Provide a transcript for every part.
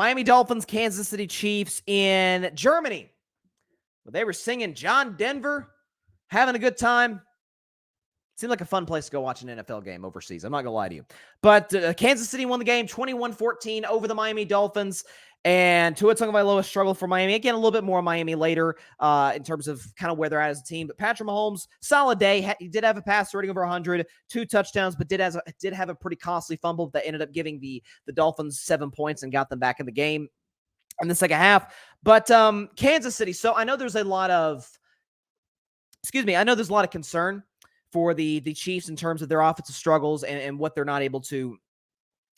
Miami Dolphins, Kansas City Chiefs in Germany. Well, they were singing John Denver, having a good time. Seemed like a fun place to go watch an NFL game overseas. I'm not going to lie to you. But Kansas City won the game 21-14 over the Miami Dolphins. And Tua Tagovailoa struggled for Miami. Again, a little bit more on Miami later in terms of kind of where they're at as a team. But Patrick Mahomes, solid day. He did have a pass rating over 100, 2 touchdowns, but did have a pretty costly fumble that ended up giving the Dolphins 7 points and got them back in the game in the second half. But Kansas City, so I know there's a lot of concern for the Chiefs in terms of their offensive struggles and what they're not able to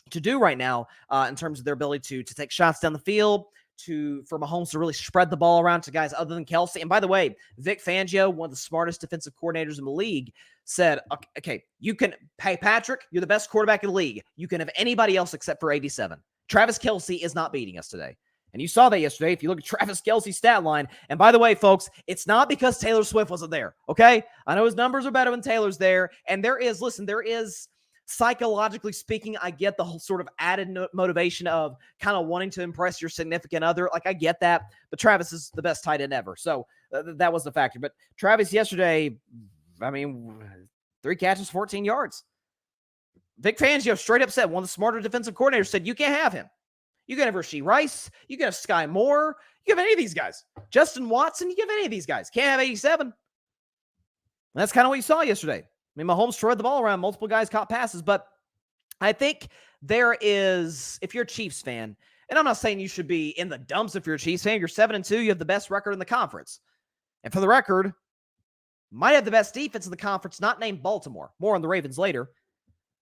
do right now in terms of their ability to take shots down the field, for Mahomes to really spread the ball around to guys other than Kelce. And by the way, Vic Fangio, one of the smartest defensive coordinators in the league, said, okay, you can pay Patrick, you're the best quarterback in the league. You can have anybody else except for 87. Travis Kelce is not beating us today. And you saw that yesterday. If you look at Travis Kelce's stat line, and by the way, folks, it's not because Taylor Swift wasn't there, okay? I know his numbers are better when Taylor's there, and there is, psychologically speaking, I get the whole sort of added motivation of kind of wanting to impress your significant other. Like, I get that, but Travis is the best tight end ever, so that was the factor. But Travis yesterday, 3 catches, 14 yards. Vic Fangio straight up said, one of the smarter defensive coordinators said, you can't have him. You can have Rashee Rice. You can have Sky Moore. You can have any of these guys. Justin Watson, you can have any of these guys. Can't have 87. And that's kind of what you saw yesterday. I mean, Mahomes threw the ball around. Multiple guys caught passes. But I think there is, if you're a Chiefs fan, and I'm not saying you should be in the dumps if you're a Chiefs fan. You're 7-2. You have the best record in the conference. And for the record, might have the best defense in the conference, not named Baltimore. More on the Ravens later.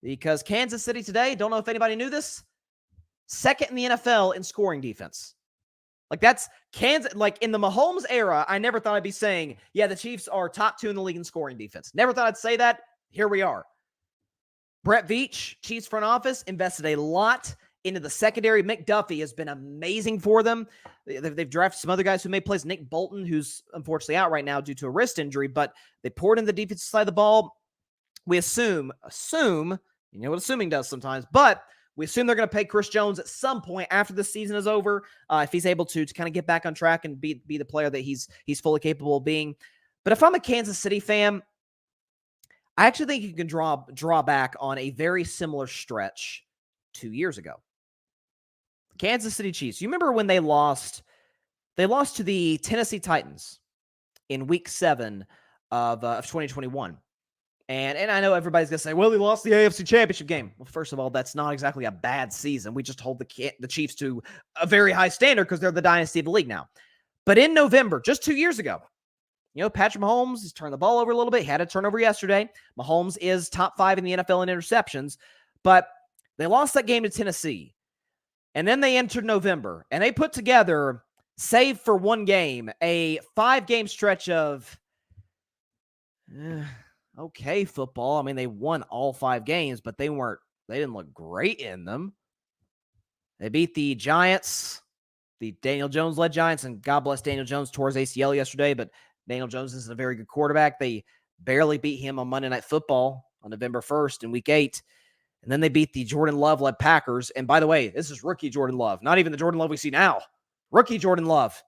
Because Kansas City today, don't know if anybody knew this, second in the NFL in scoring defense. Like, that's Kansas. Like, in the Mahomes era, I never thought I'd be saying, yeah, the Chiefs are top 2 in the league in scoring defense. Never thought I'd say that. Here we are. Brett Veach, Chiefs front office, invested a lot into the secondary. McDuffie has been amazing for them. They've drafted some other guys who made plays. Nick Bolton, who's unfortunately out right now due to a wrist injury, but they poured in the defensive side of the ball. We assume, you know what assuming does sometimes, but we assume they're going to pay Chris Jones at some point after the season is over, if he's able to kind of get back on track and be the player that he's fully capable of being. But if I'm a Kansas City fan, I actually think you can draw back on a very similar stretch 2 years ago. Kansas City Chiefs. You remember when they lost to the Tennessee Titans in Week 7 of 2021. And I know everybody's going to say, well, they lost the AFC Championship game. Well, first of all, that's not exactly a bad season. We just hold the Chiefs to a very high standard because they're the dynasty of the league now. But in November, just 2 years ago, Patrick Mahomes has turned the ball over a little bit. He had a turnover yesterday. Mahomes is top 5 in the NFL in interceptions. But they lost that game to Tennessee. And then they entered November. And they put together, save for one game, a 5-game stretch of okay football. I mean, they won all 5 games, but they didn't look great in them. They beat the Giants, the Daniel Jones-led Giants, and God bless Daniel Jones, tore his ACL yesterday, but Daniel Jones isn't a very good quarterback. They barely beat him on Monday Night Football on November 1st in Week 8. And then they beat the Jordan Love-led Packers. And by the way, this is rookie Jordan Love, not even the Jordan Love we see now. Rookie Jordan Love,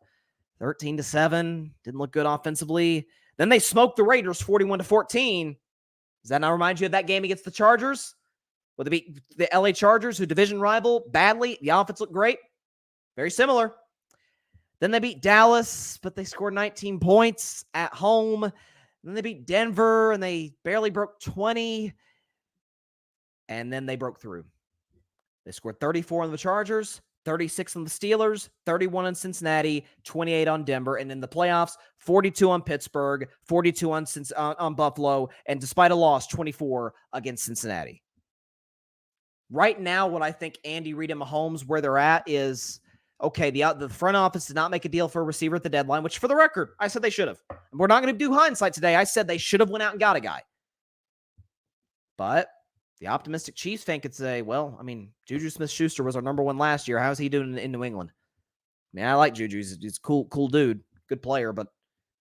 13-7, didn't look good offensively. Then they smoked the Raiders 41-14. Does that not remind you of that game against the Chargers? Where they beat the LA Chargers, who division rival, badly. The offense looked great. Very similar. Then they beat Dallas, but they scored 19 points at home. Then they beat Denver, and they barely broke 20. And then they broke through. They scored 34 on the Chargers, 36 on the Steelers, 31 on Cincinnati, 28 on Denver, and in the playoffs, 42 on Pittsburgh, 42 on Buffalo, and despite a loss, 24 against Cincinnati. Right now, what I think Andy Reid and Mahomes, where they're at is, okay, the front office did not make a deal for a receiver at the deadline, which for the record, I said they should have. And we're not going to do hindsight today. I said they should have went out and got a guy. But the optimistic Chiefs fan could say, well, I mean, Juju Smith-Schuster was our number 1 last year. How's he doing in New England? I mean, I like Juju. He's a cool dude, good player, but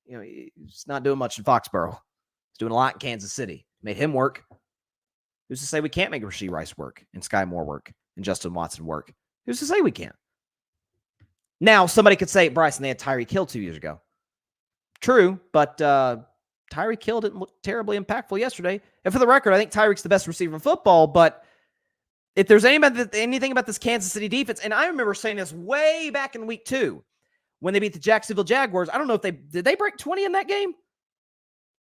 he's not doing much in Foxborough. He's doing a lot in Kansas City. Made him work. Who's to say we can't make Rashee Rice work and Sky Moore work and Justin Watson work? Who's to say we can't? Now, somebody could say, Bryson, they had Tyreek Hill 2 years ago. True, but Tyreek Hill didn't look terribly impactful yesterday. And for the record, I think Tyreek's the best receiver in football, but if there's anything about this Kansas City defense, and I remember saying this way back in week 2 when they beat the Jacksonville Jaguars. I don't know if did they break 20 in that game?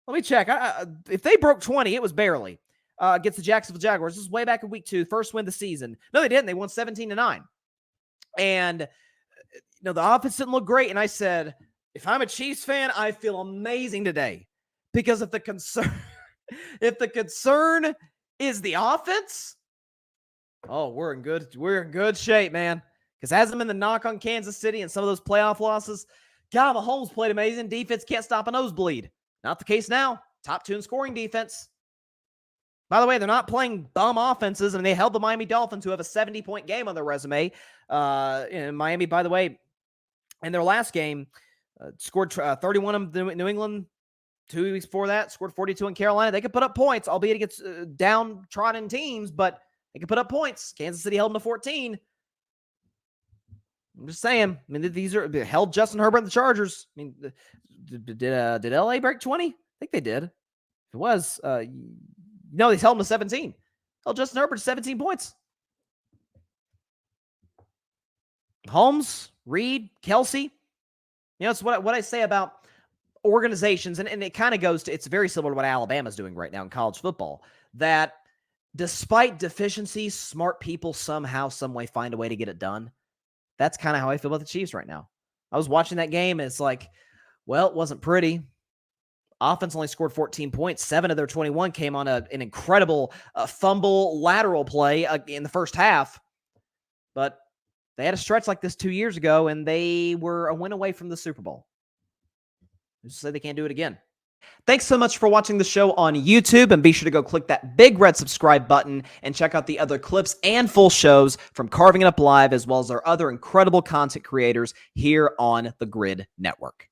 Let me check. If they broke 20, it was barely against the Jacksonville Jaguars. This is way back in week 2, first win of the season. No, they didn't. They won 17-9. And the offense didn't look great. And I said, if I'm a Chiefs fan, I feel amazing today. Because if the concern is the offense, oh, we're in good shape, man. Because hasn't been the knock on Kansas City and some of those playoff losses. God, Mahomes played amazing. Defense can't stop a nosebleed. Not the case now. Top 2 in scoring defense. By the way, they're not playing bum offenses, and they held the Miami Dolphins, who have a 70-point game on their resume. Miami, by the way, in their last game, scored 31 of New England. 2 weeks before that, scored 42 in Carolina. They could put up points, albeit against downtrodden teams, but they could put up points. Kansas City held them to 14. I'm just saying. I mean, these are held Justin Herbert and the Chargers. I mean, did LA break 20? I think they did. If it was, no, they held them to 17. Held Justin Herbert to 17 points. Holmes, Reed, Kelsey. It's what I say about organizations, and it kind of goes to, it's very similar to what Alabama's doing right now in college football, that despite deficiencies, smart people somehow, some way find a way to get it done. That's kind of how I feel about the Chiefs right now. I was watching that game, and it's like, well, it wasn't pretty. Offense only scored 14 points. 7 of their 21 came on an incredible fumble lateral play in the first half. But they had a stretch like this 2 years ago, and they were a win away from the Super Bowl. Just say they can't do it again. Thanks so much for watching the show on YouTube, and be sure to go click that big red subscribe button and check out the other clips and full shows from Carving It Up Live, as well as our other incredible content creators here on the Grid Network.